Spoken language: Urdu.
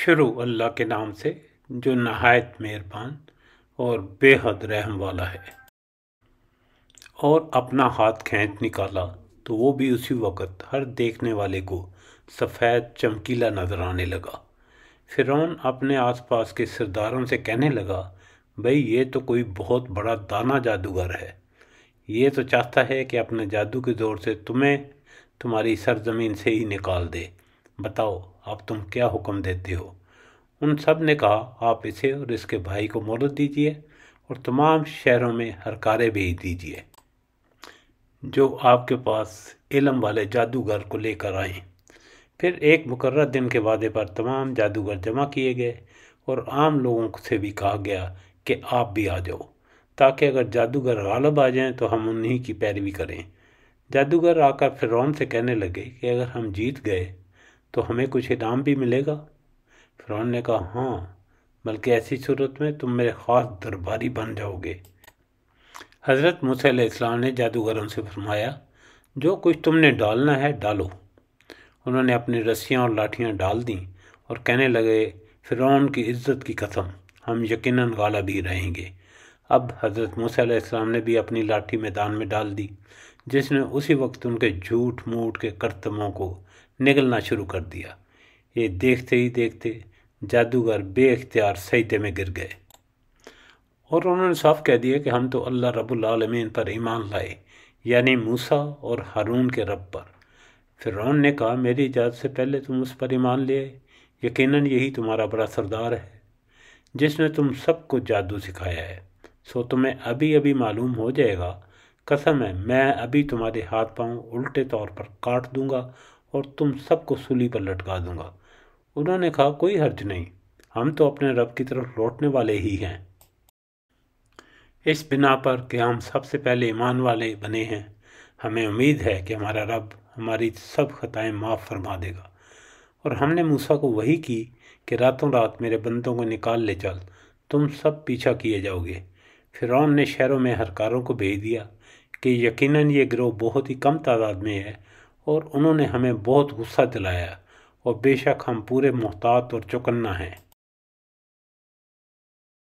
شروع اللہ کے نام سے جو نہایت مہربان اور بے حد رحم والا ہے۔ اور اپنا ہاتھ کھینچ نکالا تو وہ بھی اسی وقت ہر دیکھنے والے کو سفید چمکیلا نظر آنے لگا۔ فرعون اپنے آس پاس کے سرداروں سے کہنے لگا، بھئی یہ تو کوئی بہت بڑا دانا جادوگر ہے، یہ تو چاہتا ہے کہ اپنے جادو کے زور سے تمہیں تمہاری سرزمین سے ہی نکال دے، بتاؤ اب تم کیا حکم دیتے ہو؟ ان سب نے کہا، آپ اسے اور اس کے بھائی کو مہلت دیجیے اور تمام شہروں میں ہرکارے بھیج دیجیے جو آپ کے پاس علم والے جادوگر کو لے کر آئیں۔ پھر ایک مقررہ دن کے وعدے پر تمام جادوگر جمع کیے گئے اور عام لوگوں سے بھی کہا گیا کہ آپ بھی آ جاؤ، تاکہ اگر جادوگر غالب آ جائیں تو ہم انہی کی پیروی کریں۔ جادوگر آ کر فرعون سے کہنے لگے کہ اگر ہم جیت گئے تو ہمیں کچھ انعام بھی ملے گا؟ فرعون نے کہا، ہاں، بلکہ ایسی صورت میں تم میرے خاص درباری بن جاؤ گے۔ حضرت موسیٰ علیہ السلام نے جادوگروں سے فرمایا، جو کچھ تم نے ڈالنا ہے ڈالو۔ انہوں نے اپنی رسیاں اور لاٹھیاں ڈال دیں اور کہنے لگے، فرعون کی عزت کی قسم، ہم یقیناً غالب ہی رہیں گے۔ اب حضرت موسیٰ علیہ السلام نے بھی اپنی لاٹھی میدان میں ڈال دی، جس نے اسی وقت ان کے جھوٹ موٹ کے کرتبوں کو نگلنا شروع کر دیا۔ یہ دیکھتے ہی دیکھتے جادوگر بے اختیار سجدے میں گر گئے اور انہوں نے صاف کہہ دیا کہ ہم تو اللہ رب العالمین پر ایمان لائے، یعنی موسیٰ اور ہارون کے رب پر۔ فرعون نے کہا، میری اجازت سے پہلے تم اس پر ایمان لے آئے، یقیناً یہی تمہارا بڑا سردار ہے جس نے تم سب کو جادو سکھایا ہے، سو تمہیں ابھی ابھی معلوم ہو جائے گا۔ قسم ہے میں ابھی تمہارے ہاتھ پاؤں الٹے طور پر کاٹ دوں گا اور تم سب کو سولی پر لٹکا دوں گا۔ انہوں نے کہا، کوئی حرج نہیں، ہم تو اپنے رب کی طرف لوٹنے والے ہی ہیں۔ اس بنا پر کہ ہم سب سے پہلے ایمان والے بنے ہیں، ہمیں امید ہے کہ ہمارا رب ہماری سب خطائیں معاف فرما دے گا۔ اور ہم نے موسیٰ کو وحی کی کہ راتوں رات میرے بندوں کو نکال لے چل، تم سب پیچھا کیے جاؤ گے۔ فرعون نے شہروں میں ہرکاروں کو بھیج دیا کہ یقیناً یہ گروہ بہت ہی کم تعداد میں ہے اور انہوں نے ہمیں بہت غصہ دلایا اور بے شک ہم پورے محتاط اور چوکنا ہیں۔